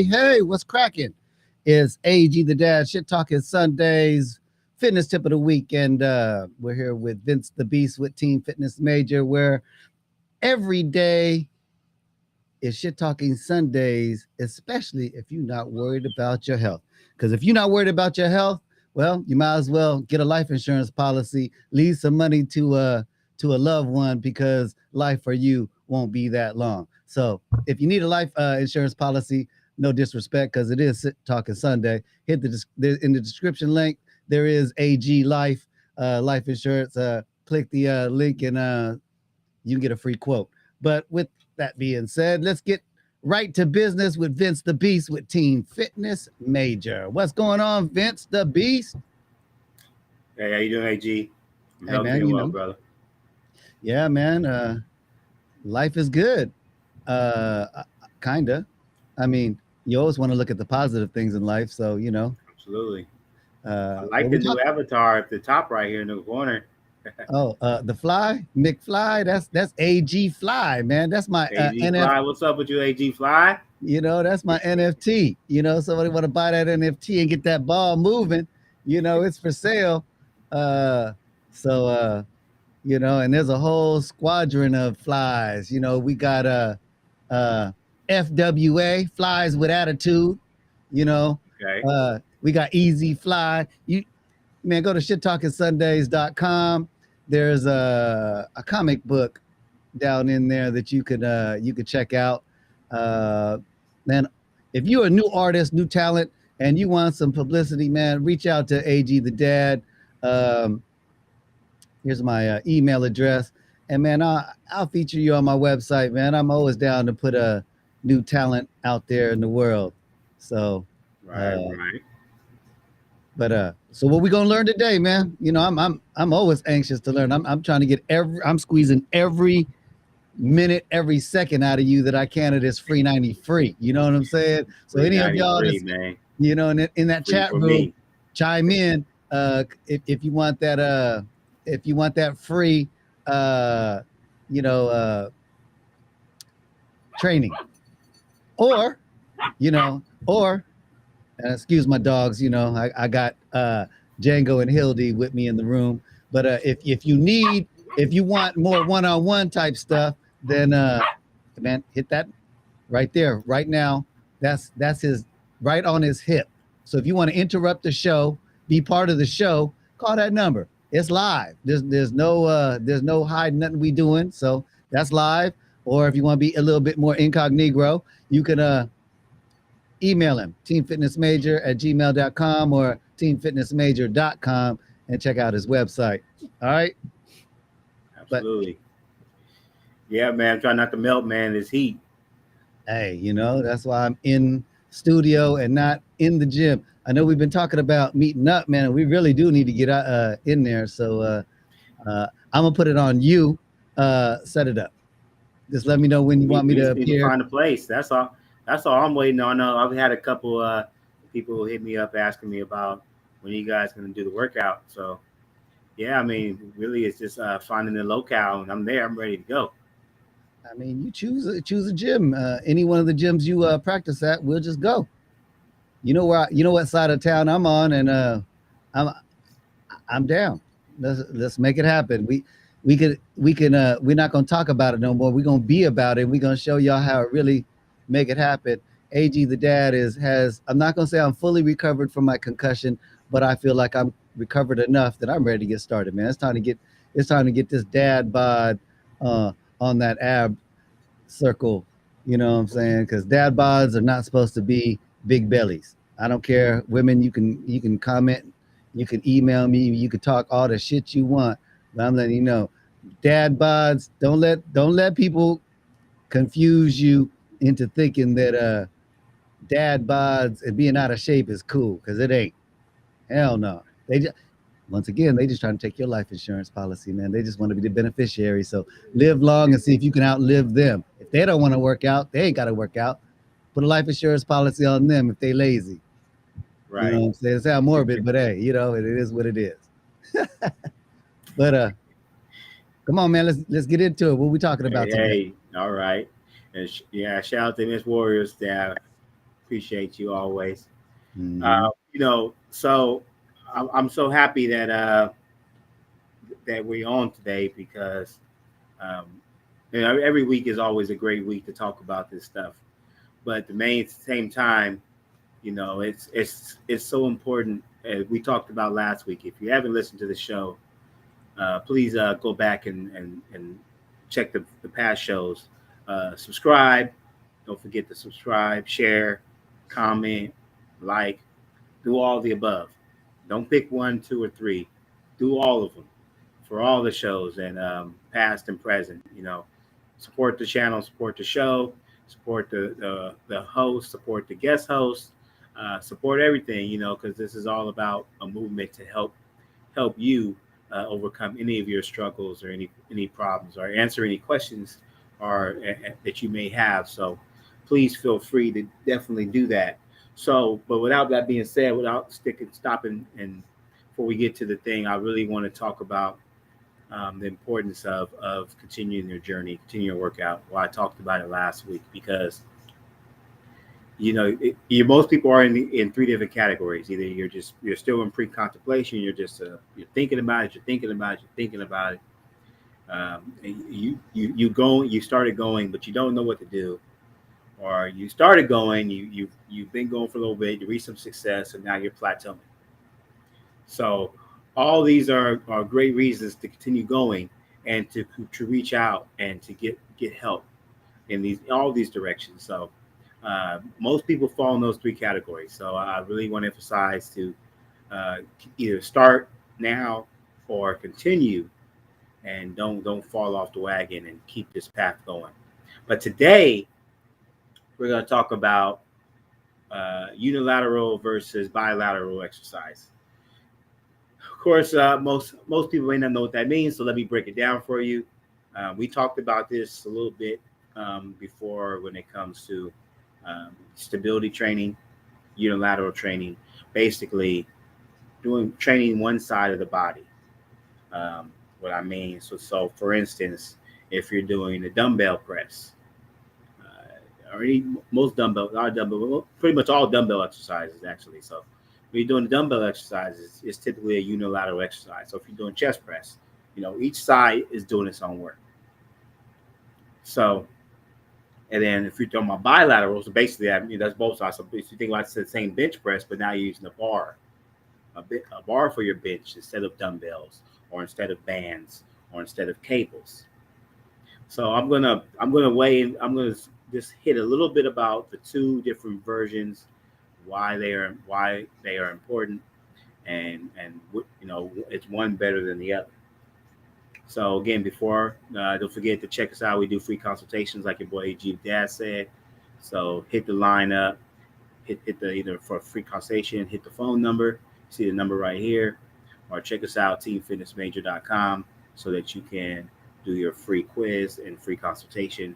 Hey, what's cracking? Is AG the Dad, Shit Talking Sundays, fitness tip of the week. And we're here with Vince the Beast with Team Fitness Major, where every day is Shit Talking Sundays, especially if you're not worried about your health. Because if you're not worried about your health, well, you might as well get a life insurance policy, leave some money to a loved one, because life for you won't be that long. So if you need a life insurance policy, no disrespect, because it is Talking Sunday, hit in the description link. There is AG Life insurance. Click the link and you can get a free quote. But with that being said, let's get right to business with Vince the Beast with Team Fitness Major. What's going on, Vince the Beast? Hey, how you doing, AG? Hey, man, you know, brother. Yeah, man. Life is good. Kinda. I mean, you always want to look at the positive things in life, so you know. Absolutely. I like the new avatar at the top right here in the corner. The Fly, McFly. That's AG Fly, man. That's my AG Fly. What's up with you, AG Fly? You know, that's my NFT. You know, somebody want to buy that NFT and get that ball moving. You know, it's for sale. You know, and there's a whole squadron of flies. You know, we got FWA, Flies with Attitude. You know, okay. We got Easy Fly. You man, go to shittalkingsundays.com. There's a comic book down in there that you could check out. Man, if you're a new artist, new talent, and you want some publicity, man, reach out to AG the Dad. Here's my email address, and man, I'll feature you on my website, man. I'm always down to put a new talent out there in the world. So, right. But so what we gonna learn today, man? You know, I'm always anxious to learn. I'm trying to get I'm squeezing every minute every second out of you that I can of this free 90 free. You know what I'm saying? So any of y'all free, that's, man. you know, in that Free chat for room, me. chime in. If you want that, if you want that free, you know, training, or, you know, or, excuse my dogs, you know, I got Django and Hildy with me in the room. But if you want more one-on-one type stuff, then man, hit that right there, right now. That's his right on his hip. So if you want to interrupt the show, be part of the show, call that number. It's live. There's no hiding nothing we doing. So that's live. Or if you want to be a little bit more incognito, you can email him, teamfitnessmajor@gmail.com or teamfitnessmajor.com, and check out his website. All right. Absolutely. Yeah, man. Try not to melt, man. This heat. Hey, you know, that's why I'm in studio and not in the gym. I know we've been talking about meeting up, man, and we really do need to get in there. So I'm gonna put it on you. Set it up. Just let me know when you want me We to just need to appear. find a place. That's all. That's all I'm waiting on. I've had a couple people hit me up asking me about when you guys going to do the workout. So yeah, I mean, really, it's just finding the locale, and I'm there. I'm ready to go. I mean, you choose a gym. Any one of the gyms you practice at, we'll just go. You know you know what side of town I'm on, and I'm I'm down. Let's make it happen. We're not gonna talk about it no more. We're gonna be about it. We're gonna show y'all how it really make it happen. AG the dad has I'm not gonna say I'm fully recovered from my concussion, but I feel like I'm recovered enough that I'm ready to get started, man. It's time to get this dad bod on that ab circle. You know what I'm saying? Because dad bods are not supposed to be big bellies. I don't care, women. You can comment, you can email me, you can talk all the shit you want, but I'm letting you know, dad bods. Don't let people confuse you into thinking that dad bods and being out of shape is cool, because it ain't. Hell no. Once again, they just trying to take your life insurance policy, man. They just want to be the beneficiary. So live long and see if you can outlive them. If they don't want to work out, they ain't got to work out. Put a life insurance policy on them if they lazy. You know Right. what I'm saying? It sounds morbid, but hey, you know, it is what it is. But come on, man, let's get into it. What we talking about today? Hey, all right. And yeah, shout out to Miss Warriors staff. Appreciate you always. Mm-hmm. So I'm so happy that we're on today because um, every week is always a great week to talk about this stuff. But at the same time, it's so important. As we talked about last week. If you haven't listened to the show, please go back and check the past shows. Subscribe. Don't forget to subscribe, share, comment, like, do all the above. Don't pick one, two, or three. Do all of them for all the shows and past and present. Support the channel, support the show, support the host, support the guest host, support everything. Because this is all about a movement to help you overcome any of your struggles or any problems or answer any questions or that you may have. So please feel free to definitely do that. So, but without that being said, without stopping, and before we get to the thing, I really want to talk about the importance of continuing your journey, continuing your workout. Well, I talked about it last week because most people are in three different categories. Either you're still in pre-contemplation, you're thinking about it, you're thinking about it, you're thinking about it. You started going, but you don't know what to do, or you started going, you've been going for a little bit, you reached some success, and now you're plateauing. So all these are great reasons to continue going and to reach out and to get help in all these directions. So most people fall in those three categories. So I really want to emphasize to either start now or continue, and don't fall off the wagon and keep this path going. But today we're going to talk about unilateral versus bilateral exercise. Of course, most people may not know what that means, so let me break it down for you. We talked about this a little bit before when it comes to stability training, unilateral training, basically doing training one side of the body. Um, what I mean, so for instance, if you're doing a dumbbell press, or most dumbbell, not dumbbell, well, pretty much all dumbbell exercises actually. So when you're doing dumbbell exercises, it's typically a unilateral exercise. So if you're doing chest press, each side is doing its own work. So, and then if you're talking about bilateral, so basically that's both sides. So if you think about the same bench press, but now you're using a bar, a bar for your bench instead of dumbbells, or instead of bands, or instead of cables. So I'm gonna weigh in. I'm gonna just hit a little bit about the two different versions, why they are important, and it's one better than the other. So again, before don't forget to check us out. We do free consultations, like your boy AG Dad said. So hit the line up, hit the either for a free consultation, hit the phone number. See the number right here, or check us out teamfitnessmajor.com so that you can do your free quiz and free consultation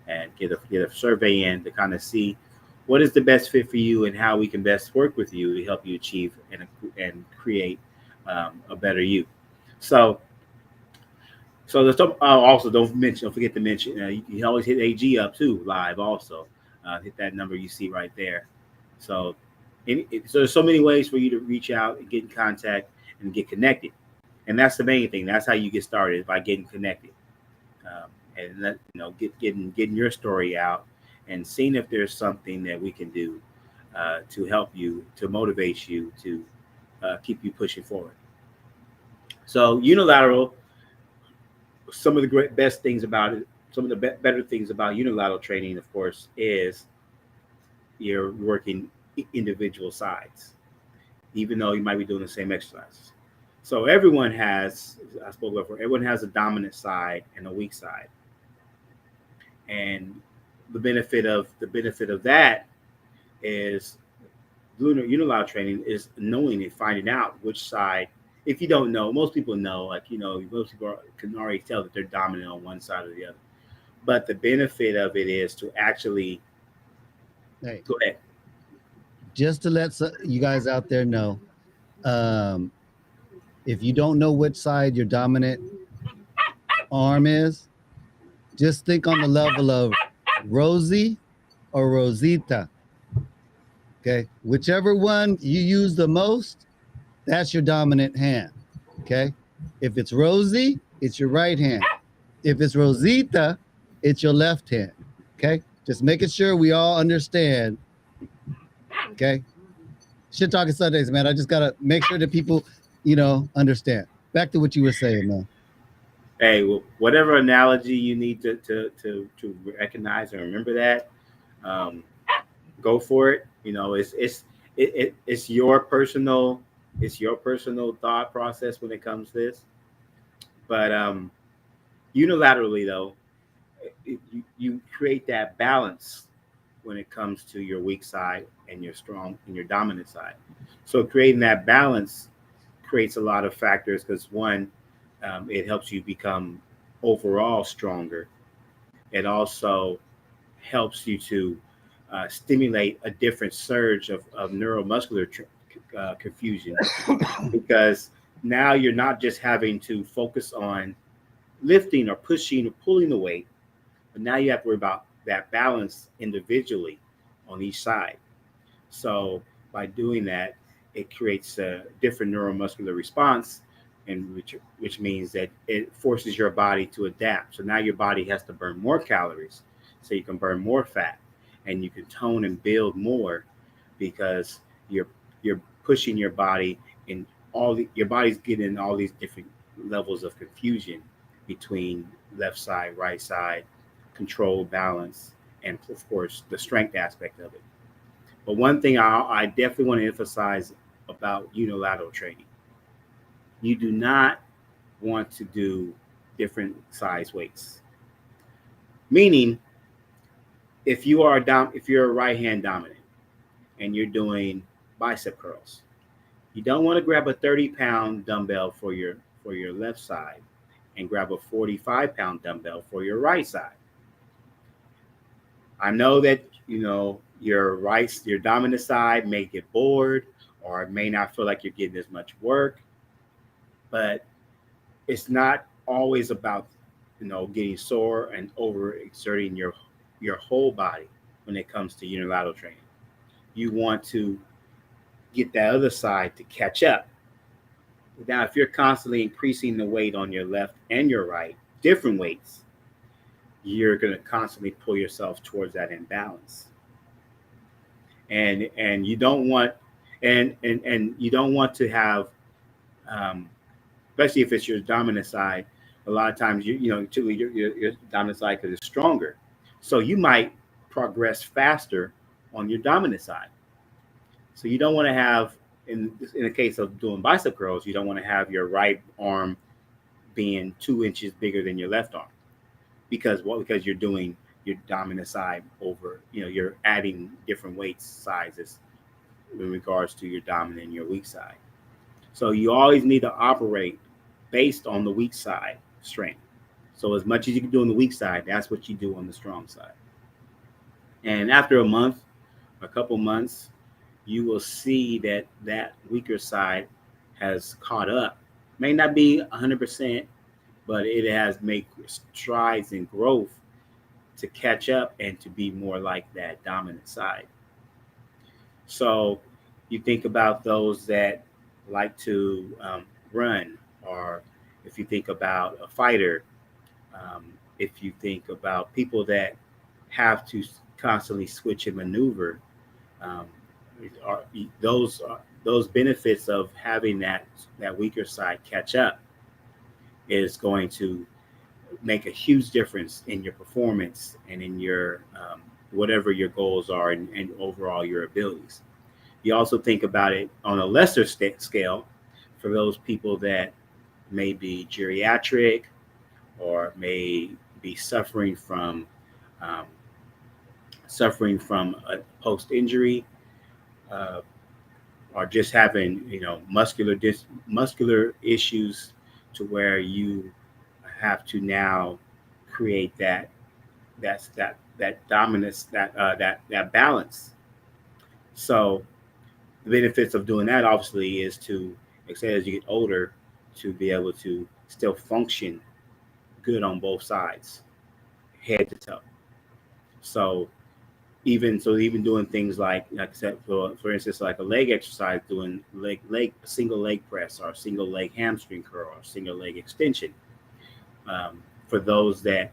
and get a survey in to kind of see what is the best fit for you and how we can best work with you to help you achieve and create a better you. So also don't forget to mention you can always hit AG up too live also. Hit that number you see right there. So so there's so many ways for you to reach out and get in contact and get connected, and that's the main thing. That's how you get started, by getting connected, and getting your story out and seeing if there's something that we can do to help you, to motivate you, to keep you pushing forward. So unilateral, some of the best things about it, some of the better things about unilateral training, of course, is you're working individual sides, even though you might be doing the same exercises. So everyone has, I spoke before, everyone has a dominant side and a weak side. And the benefit of that is unilateral training is knowing and finding out which side. If you don't know, most people know, most people can already tell that they're dominant on one side or the other. But the benefit of it is to actually go ahead. Just to let you guys out there know, if you don't know which side your dominant arm is, just think on the level of Rosie or Rosita. Okay, whichever one you use the most, that's your dominant hand. Okay, if it's Rosie, it's your right hand. If it's Rosita, it's your left hand. Okay, just making sure we all understand. Okay, shit talking Sundays, man. I just gotta make sure that people, understand. Back to what you were saying, man. Hey, whatever analogy you need to recognize and remember that, go for it. It's your personal thought process when it comes to this. But unilaterally, though, you create that balance when it comes to your weak side and your strong and your dominant side. So creating that balance creates a lot of factors, because one, it helps you become overall stronger. It also helps you to stimulate a different surge of neuromuscular confusion, because now you're not just having to focus on lifting or pushing or pulling the weight, but now you have to worry about that balance individually on each side. So by doing that, it creates a different neuromuscular response, and which means that it forces your body to adapt. So now your body has to burn more calories, so you can burn more fat, and you can tone and build more, because you're pushing your body in your body's getting all these different levels of confusion between left side, right side, control, balance, and of course the strength aspect of it. But one thing I definitely want to emphasize about unilateral training: you do not want to do different size weights. Meaning, if you're a right hand dominant and you're doing bicep curls, you don't want to grab a 30-pound dumbbell for your left side and grab a 45-pound dumbbell for your right side. I know that, your dominant side may get bored or may not feel like you're getting as much work, but it's not always about, getting sore and overexerting your whole body when it comes to unilateral training. You want to get that other side to catch up. Now, if you're constantly increasing the weight on your left and your right, different weights, you're going to constantly pull yourself towards that imbalance. And you don't want and you don't want to have, especially if it's your dominant side. A lot of times, typically your dominant side is stronger, so you might progress faster on your dominant side. So you don't want to have, in the case of doing bicep curls, you don't want to have your right arm being 2 inches bigger than your left arm, because you're doing your dominant side over, you're adding different weight sizes in regards to your dominant and your weak side. So you always need to operate based on the weak side strength. So as much as you can do on the weak side, that's what you do on the strong side. And after a couple months, you will see that weaker side has caught up. May not be 100%, but it has made strides in growth to catch up and to be more like that dominant side. So you think about those that like to run, or if you think about a fighter, if you think about people that have to constantly switch and maneuver, those benefits of having that weaker side catch up is going to make a huge difference in your performance and in your whatever your goals are, and overall your abilities. You also think about it on a lesser scale for those people that may be geriatric or may be suffering from a post-injury, or just having muscular issues, to where you have to now create that dominance, that balance. So the benefits of doing that obviously is to, as you get older, to be able to still function good on both sides, head to toe. So even doing things like I said, for instance, like a leg exercise, doing single leg press, or single leg hamstring curl, or single leg extension, for those that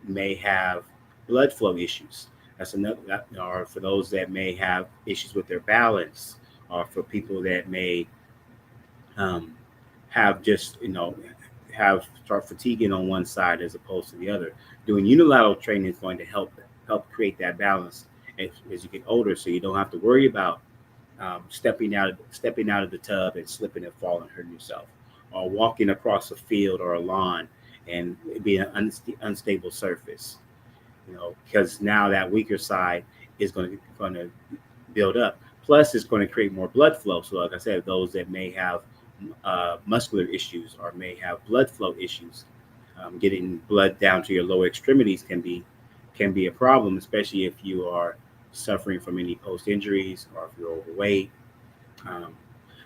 may have blood flow issues. That's another. Or for those that may have issues with their balance, or for people that may have just start fatiguing on one side as opposed to the other. Doing unilateral training is going to help create that balance as you get older, so you don't have to worry about stepping out of the tub and slipping and falling, hurting yourself, or walking across a field or a lawn and being an unstable surface. Because now that weaker side is going to build up. Plus, it's going to create more blood flow. So, like I said, those that may have muscular issues or may have blood flow issues, getting blood down to your lower extremities can be a problem, especially if you are suffering from any post injuries or if you're overweight.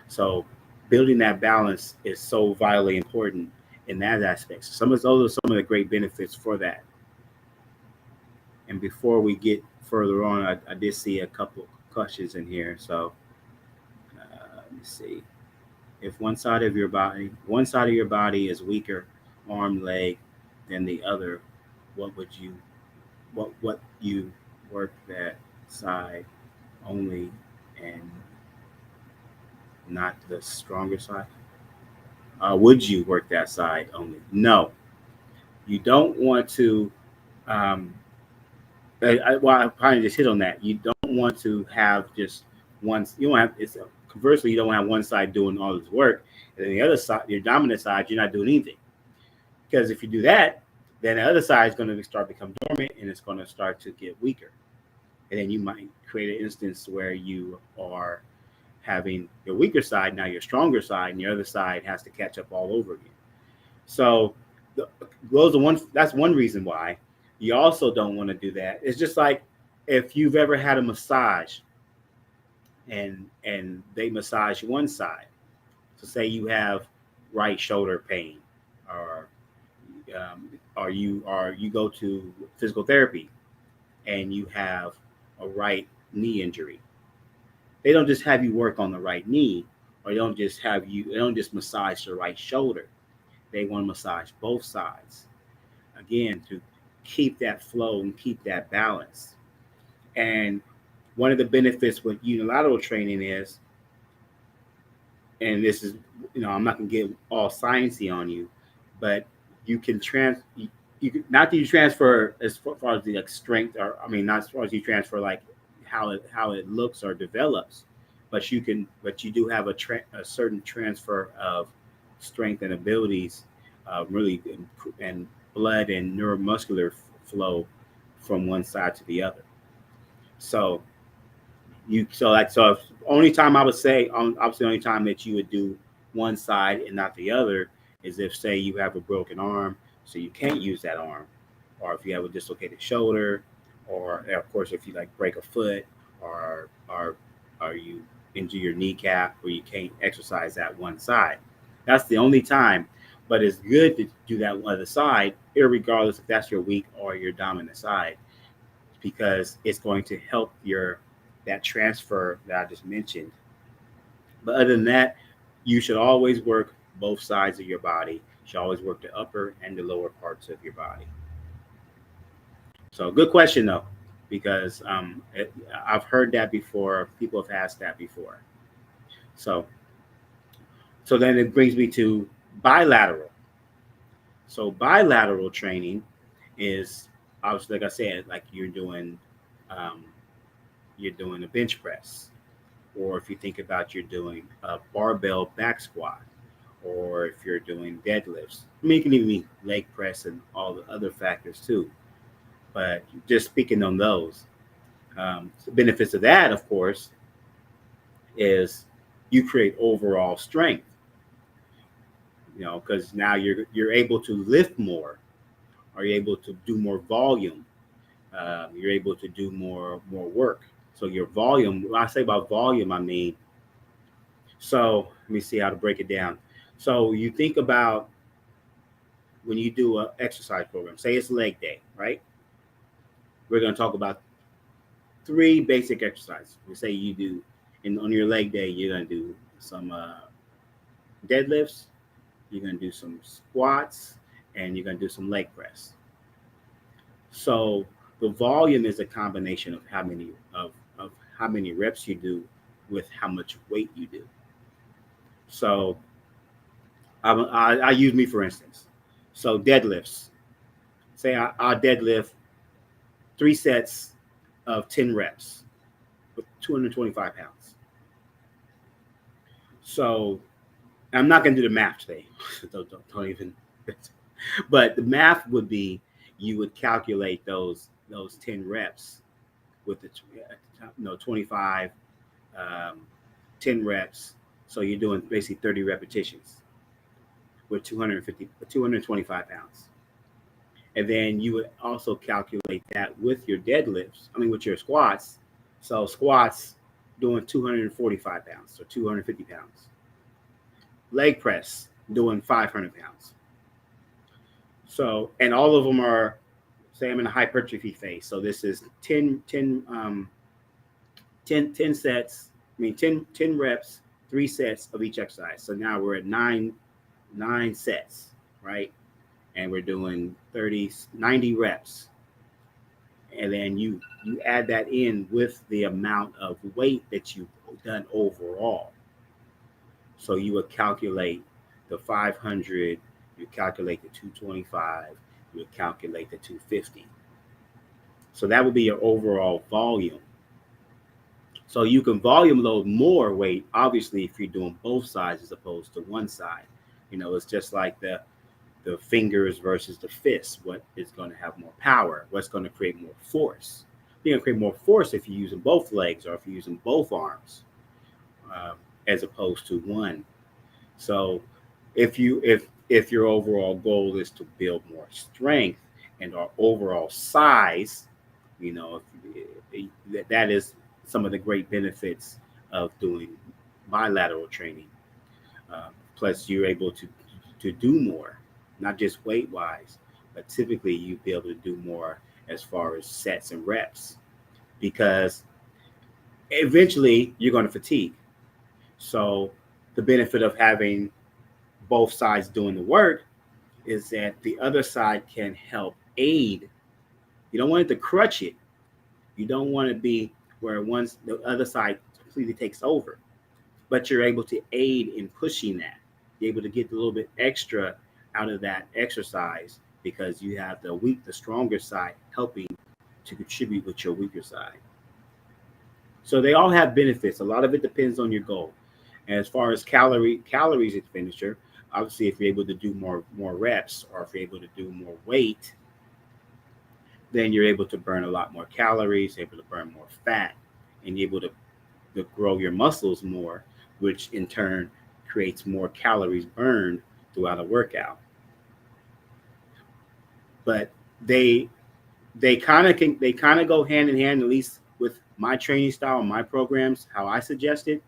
So building that balance is so vitally important in that aspect. So those are some of the great benefits for that. And before we get further on, I did see a couple questions in here. So let me see. If one side of your body is weaker, arm, leg, than the other, what you work that side only and not the stronger side? Would you work that side only? No, you don't want to. I probably just hit on that. You don't want to have just one. You don't have. Conversely, you don't have one side doing all this work, and then the other side, your dominant side, you're not doing anything. Because if you do that, then the other side is going to start to become dormant, and it's going to start to get weaker. And then you might create an instance where you are having your weaker side, now your stronger side, and your other side has to catch up all over again. So That's one reason why you also don't want to do that. It's just like if you've ever had a massage and they massage one side. So say you have right shoulder pain, or you go to physical therapy and you have a right knee injury. They don't just have you work on the right knee, or they don't just massage the right shoulder. They want to massage both sides again to keep that flow and keep that balance. And one of the benefits with unilateral training is, and this is, I'm not gonna get all sciencey on you, but you can not that you transfer as far as the like strength, or I mean not as far as you transfer like how it looks or develops, but you do have a certain transfer of strength and abilities, really, and blood and neuromuscular flow from one side to the other. So only time I would say, obviously, the only time that you would do one side and not the other is if, say, you have a broken arm, so you can't use that arm, or if you have a dislocated shoulder, or of course if you like break a foot, or you injure your kneecap where you can't exercise that one side. That's the only time. But it's good to do that other side, irregardless if that's your weak or your dominant side, because it's going to help that transfer that I just mentioned. But other than that, you should always work both sides of your body. You should always work the upper and the lower parts of your body. So good question though, because I've heard that before. People have asked that before. So then it brings me to bilateral. So bilateral training is obviously, like I said, like you're doing a bench press, or if you think about you're doing a barbell back squat, or if you're doing deadlifts. I mean, it can even be leg press and all the other factors too. But just speaking on those, the benefits of that, of course, is you create overall strength. Because now you're able to lift more, or you're able to do more volume. You're able to do more work. So your volume, when I say about volume, I mean, so let me see how to break it down. So you think about when you do an exercise program, say it's leg day, right? We're going to talk about 3 basic exercises. We say you do, and on your leg day, you're going to do some deadlifts, you're going to do some squats, and you're going to do some leg press. So the volume is a combination of how many reps you do with how much weight you do. So I use me for instance. So deadlifts. Say I deadlift 3 sets of 10 reps with 225 pounds. So I'm not going to do the math today. don't even. But the math would be, you would calculate those 10 reps with the 25, 10 reps. So you're doing basically 30 repetitions with 225 pounds. And then you would also calculate that with your deadlifts, with your squats. So squats doing 245 pounds or 250 pounds. Leg press doing 500 pounds. So, and all of them are, say I'm in a hypertrophy phase. So this is 10 sets, 10 reps, 3 sets of each exercise. So now we're at 9 sets, right? And we're doing 90 reps. And then you add that in with the amount of weight that you've done overall. So you would calculate the 500, you calculate the 225, you would calculate the 250. So that would be your overall volume. So you can volume load more weight, obviously, if you're doing both sides as opposed to one side. It's just like the fingers versus the fists. What is going to have more power? What's going to create more force? You're going to create more force if you're using both legs or if you're using both arms, as opposed to one. So if if your overall goal is to build more strength and our overall size, you know, that is some of the great benefits of doing bilateral training. Plus, you're able to do more, not just weight wise, but typically you'll be able to do more as far as sets and reps because eventually you're going to fatigue. So, the benefit of having both sides doing the work is that the other side can help aid. You don't want it to crutch it. You don't want to be where once the other side completely takes over, but you're able to aid in pushing that. You're able to get a little bit extra out of that exercise because you have the stronger side helping to contribute with your weaker side. So they all have benefits. A lot of it depends on your goal. And as far as calories expenditure, obviously if you're able to do more reps or if you're able to do more weight, then you're able to burn a lot more calories, able to burn more fat, and you're able to grow your muscles more, which in turn creates more calories burned throughout a workout. But they kind of go hand in hand, at least with my training style and my programs, how I suggest it.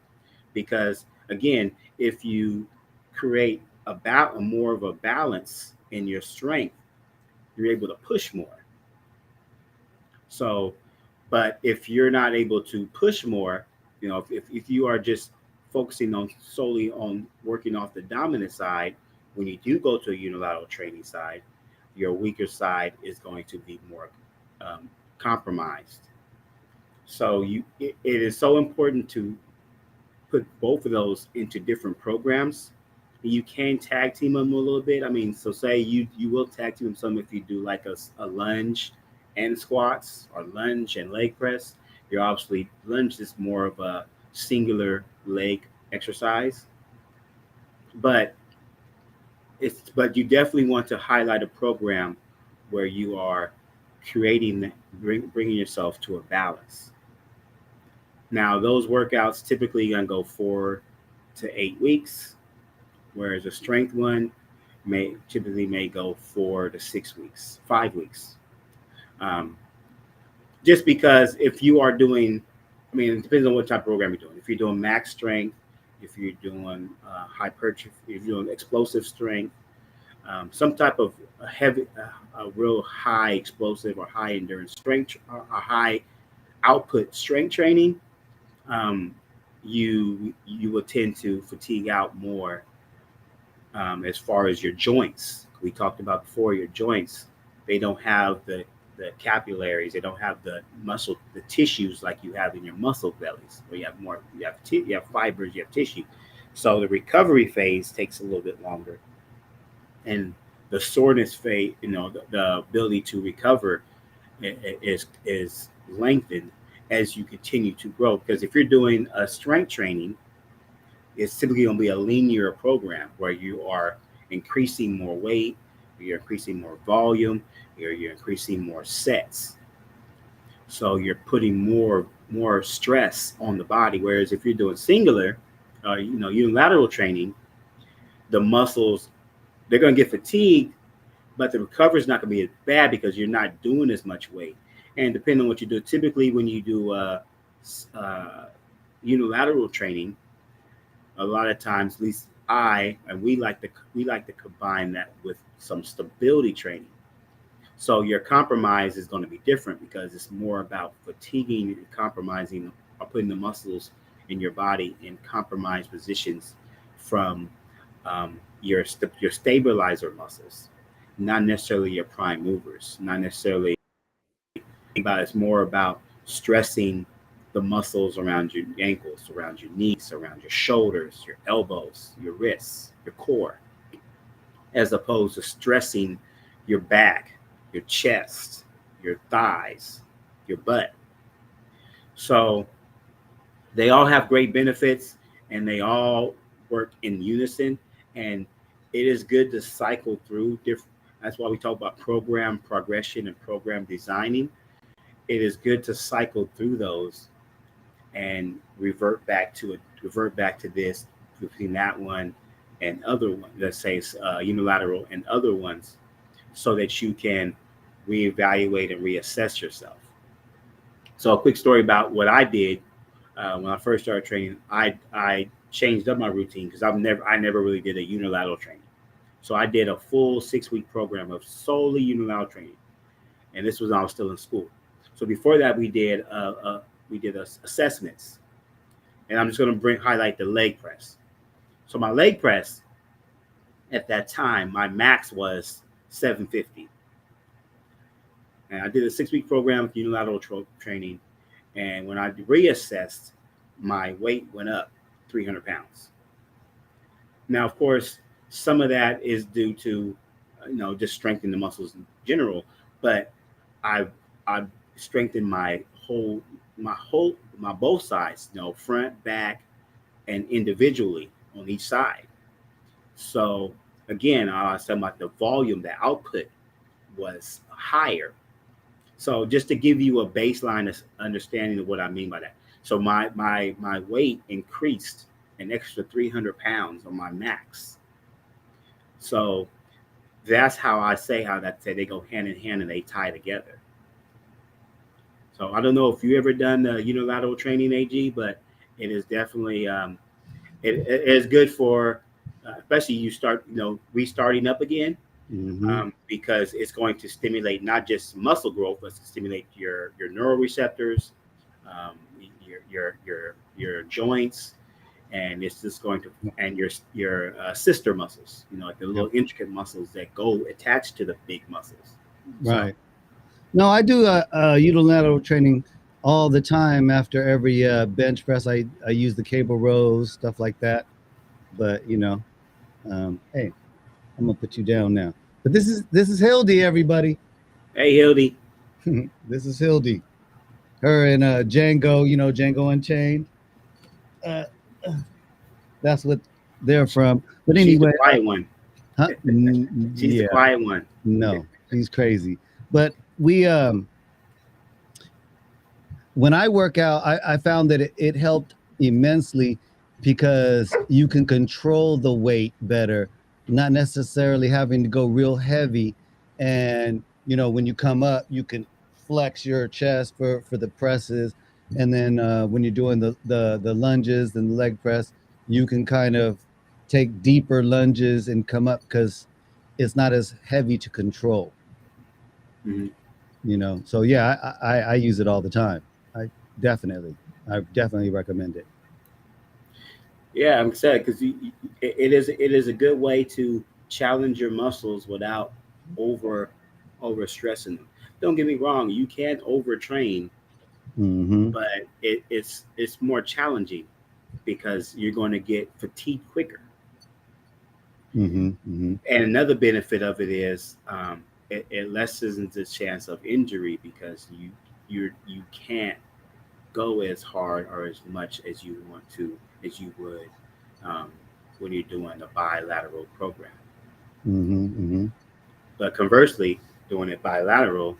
Because again, if you create a more of a balance in your strength, you're able to push more. So, but if you're not able to push more, you know, if you are just focusing on solely on working off the dominant side, when you do go to a unilateral training side, your weaker side is going to be more compromised. So it is so important to put both of those into different programs. You can tag team them a little bit. I mean, so say you will tag team them some if you do like a lunge and squats or lunge and leg press. You're obviously lunge is more of a singular leg exercise, but but you definitely want to highlight a program where you are bringing yourself to a balance. Now, those workouts typically gonna go 4 to 8 weeks, whereas a strength one may go 4 to 6 weeks, 5 weeks. Um, just because if you are doing, I mean, it depends on what type of program you're doing. If you're doing max strength, if you're doing hypertrophy, if you're doing explosive strength, some type of a real high explosive or high endurance strength, a high output strength training, um, you will tend to fatigue out more as far as your joints. We talked about before your joints; they don't have the capillaries, they don't have the muscle, the tissues like you have in your muscle bellies, where you have more, you have fibers, you have tissue. So the recovery phase takes a little bit longer, and the soreness phase, the ability to recover is lengthened as you continue to grow. Because if you're doing a strength training, it's typically going to be a linear program where you are increasing more weight, you're increasing more volume, you're increasing more sets. So you're putting more stress on the body. Whereas if you're doing singular, unilateral training, the muscles, they're going to get fatigued, but the recovery is not going to be as bad because you're not doing as much weight. And depending on what you do, typically when you do unilateral training, a lot of times, at least we like to combine that with some stability training. So your compromise is going to be different because it's more about fatiguing and compromising or putting the muscles in your body in compromised positions from your stabilizer muscles, not necessarily your prime movers, not necessarily about. It's more about stressing the muscles around your ankles, around your knees, around your shoulders, your elbows, your wrists, your core, as opposed to stressing your back, your chest, your thighs, your butt. So they all have great benefits and they all work in unison. And it is good to cycle through different. That's why we talk about program progression and program designing. It is good to cycle through those and revert back to this between that one and other ones, let's say unilateral and other ones, so that you can reevaluate and reassess yourself. So a quick story about what I did when I first started training. I changed up my routine because I never really did a unilateral training. So I did a full 6 week program of solely unilateral training, and this was when I was still in school. So before that, we did assessments, and I'm just going to highlight the leg press. So my leg press at that time, my max was 750, and I did a 6 week program with unilateral training. And when I reassessed, my weight went up 300 pounds. Now, of course, some of that is due to, just strengthening the muscles in general, but I've strengthened my both sides, front, back, and individually on each side. So again, I was talking about the volume, the output was higher. So just to give you a baseline understanding of what I mean by that. So my weight increased an extra 300 pounds on my max. So that's how I say they go hand in hand and they tie together. So I don't know if you ever done the unilateral training, AG, but it is definitely it is good for especially you start restarting up again. Because it's going to stimulate not just muscle growth, but to stimulate your neuroreceptors, um, your joints, and it's just going to and your sister muscles, like the little intricate muscles that go attached to the big muscles. Right. No, I do unilateral training all the time after every bench press. I use the cable rows, stuff like that. But hey, I'm gonna put you down now. But this is Hildy, everybody. Hey, Hildy. This is Hildy. Her and Django, Django Unchained. Uh, that's what they're from. But anyway, she's the quiet one. Huh? She's the quiet one. No, she's crazy. But we when I work out, I found that it helped immensely because you can control the weight better, not necessarily having to go real heavy. And when you come up, you can flex your chest for the presses, and then when you're doing the lunges and the leg press, you can kind of take deeper lunges and come up because it's not as heavy to control. So yeah, I use it all the time. I definitely recommend it. Yeah, I'm sad because it is a good way to challenge your muscles without over stressing them. Don't get me wrong, you can overtrain, but it's more challenging because you're going to get fatigued quicker. And another benefit of it is it lessens the chance of injury because you can't go as hard or as much as you want to as you would when you're doing a bilateral program. But conversely, doing it bilateral,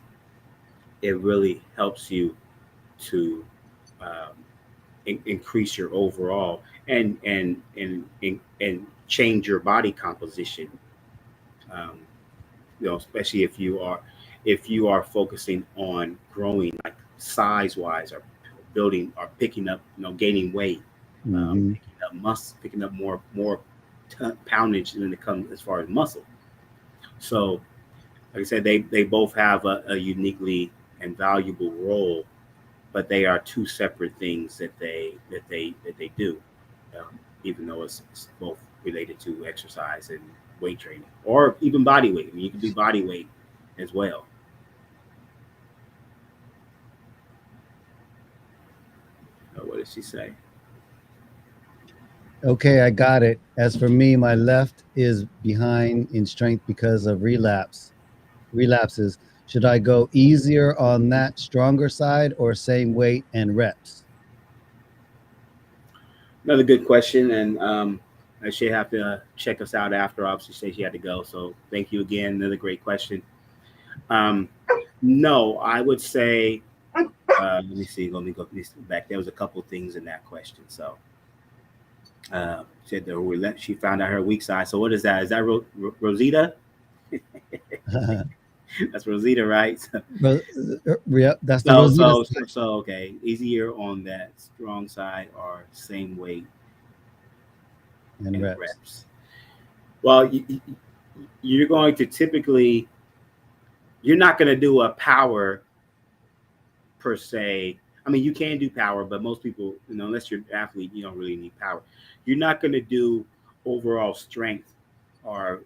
it really helps you to increase your overall and change your body composition. Um, especially if you are focusing on growing like size wise or building or picking up, gaining weight, picking up muscle, picking up more poundage when it comes as far as muscle. So, like I said, they both have a uniquely and valuable role, but they are two separate things that they do, even though it's both related to exercise and weight training, or even body weight. I mean, you can do body weight as well. Oh, what did she say? Okay, I got it. As for me, my left is behind in strength because of relapses. Should I go easier on that stronger side or same weight and reps? Another good question, and she have to check us out after. Obviously, say she had to go. So thank you again. Another great question. No, I would say. Let me see. Let me go back. There was a couple things in that question. So Said that she found out her weak side. So what is that? Is that Rosita? That's Rosita, right? Yep, that's the So, Rosita so, side. so, okay. Easier on that strong side or same weight And in reps. reps. Well, you're going to typically, you're not going to do a power per se. I mean, you can do power, but most people, unless you're an athlete, you don't really need power. You're not going to do overall strength or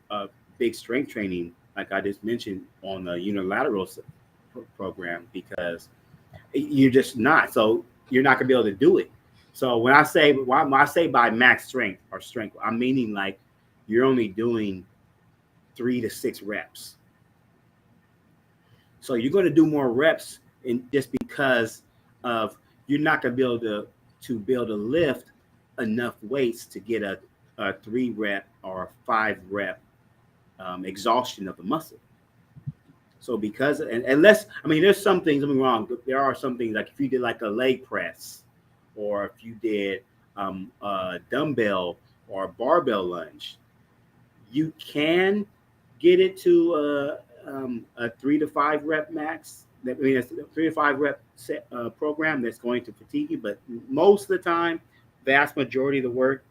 big strength training, like I just mentioned on the unilateral program, because you're just not. So you're not going to be able to do it. So when I say by max strength or strength, I'm meaning like you're only doing 3 to 6 reps. So you're going to do more reps, and just because of you're not going to be able to build a lift enough weights to get a 3 rep or 5 rep exhaustion of the muscle. So because and unless I mean there's some things, I'm wrong. There are some things like if you did like a leg press, or if you did a dumbbell or a barbell lunge, you can get it to a 3 to 5 rep max. I mean, it's a 3 to 5 rep set, program that's going to fatigue you, but most of the time, vast majority of the work,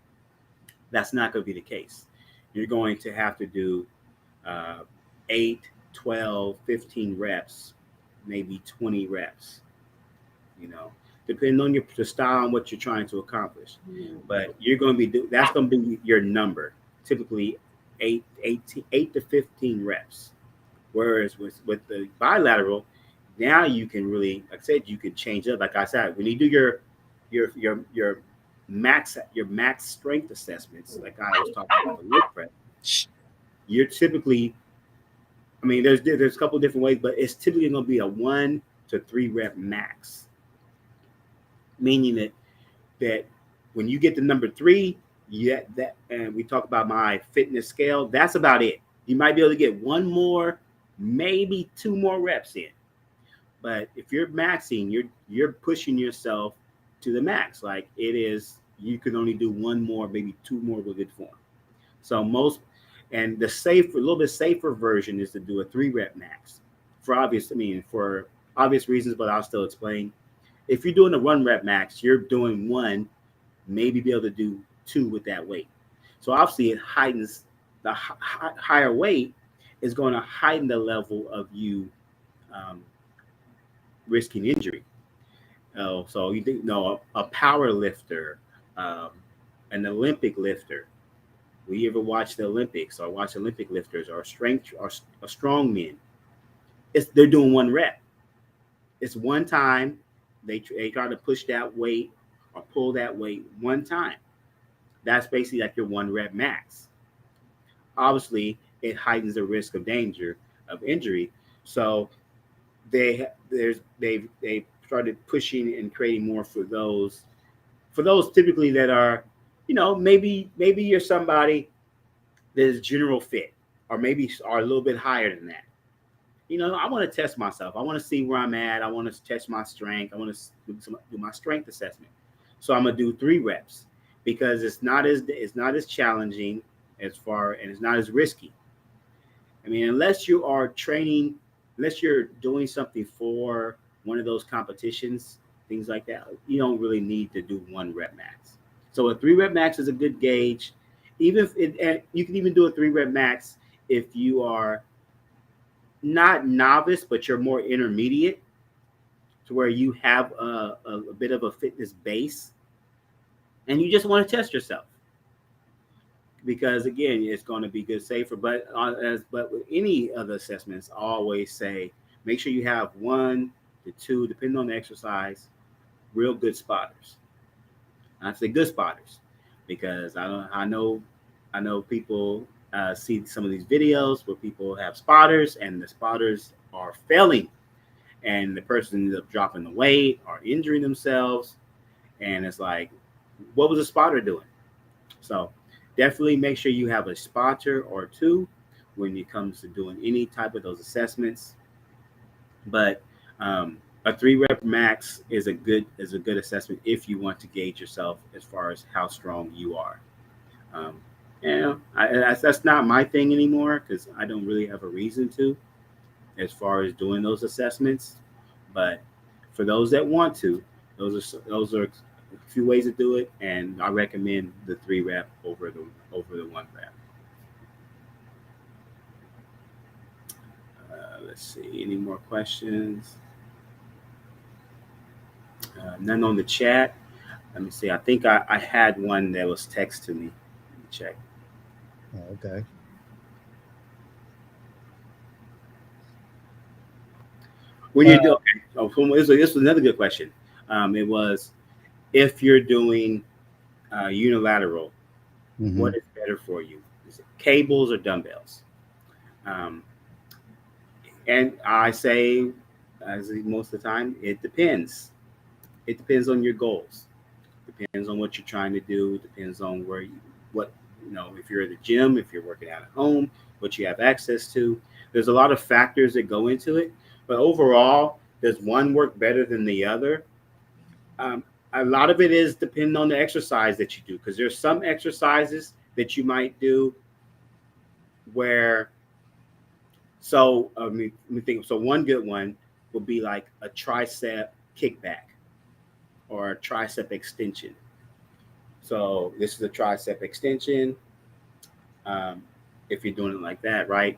that's not going to be the case. You're going to have to do uh, 8, 12, 15 reps, maybe 20 reps, you know, depending on the style and what you're trying to accomplish. But you're going to be that's going to be your number, typically 8 to 15 reps. Whereas with the bilateral, now you can really, like I said, you can change up. Like I said, when you do your max strength assessments, like I was talking about the leg press, you're typically, I mean, there's a couple of different ways, but it's typically going to be a 1 to 3 rep max, meaning that when you get to number 3, and we talk about my fitness scale, that's about it. You might be able to get 1 more, maybe 2 more reps in. But if you're maxing, you're pushing yourself to the max. Like it is, you can only do 1 more, maybe 2 more with good form. So and a little bit safer version is to do a 3 rep max. For obvious reasons, but I'll still explain. If you're doing a 1 rep max, you're doing 1, maybe be able to do 2 with that weight. So obviously it heightens the higher weight is going to heighten the level of you um, risking injury. So you think a power lifter, um, an Olympic lifter. We ever watch the Olympics or watch Olympic lifters or strength or strong men? They're doing 1 rep. It's one time they try to push that weight or pull that weight 1 time. That's basically like your 1 rep max. Obviously, it heightens the risk of danger of injury. So they've started pushing and creating more for those typically that are, maybe you're somebody that is general fit, or maybe are a little bit higher than that. I want to test myself. I want to see where I'm at. I want to test my strength. I want to do my strength assessment. So I'm gonna do 3 reps because it's not as challenging and it's not as risky. I mean, unless you're doing something for one of those competitions, things like that, you don't really need to do 1 rep max. So a 3 rep max is a good gauge. And you can even do a 3 rep max if you are not novice, but you're more intermediate, to where you have a bit of a fitness base and you just want to test yourself. Because again, it's going to be good safer. But with any other assessments, I always say make sure you have 1 to 2, depending on the exercise, real good spotters. And I say good spotters because I know people see some of these videos where people have spotters and the spotters are failing, and the person ends up dropping the weight or injuring themselves, and it's like, what was the spotter doing? So definitely make sure you have a spotter or 2 when it comes to doing any type of those assessments. But A 3 rep max is a good assessment if you want to gauge yourself as far as how strong you are. Um, that's not my thing anymore because I don't really have a reason to as far as doing those assessments. But for those that want to, those are a few ways to do it, and I recommend the 3 rep over the 1 rep. Let's see, any more questions? None on the chat. Let me see. I think I had one that was text to me. Let me check. Oh, okay. When you do, okay. Oh, this was another good question. It was if you're doing unilateral, Mm-hmm. what is better for you? Is it cables or dumbbells? Um, and I say, as most of the time, it depends. It depends on your goals. Depends on what you're trying to do. Depends on what if you're at the gym, if you're working out at home, what you have access to. There's a lot of factors that go into it. But overall, does one work better than the other? Um, a lot of it is depending on the exercise that you do, because there's some exercises that you might do where. So let me think. So one good one would be like a tricep kickback or a tricep extension. So this is a tricep extension. Um, if you're doing it like that, right?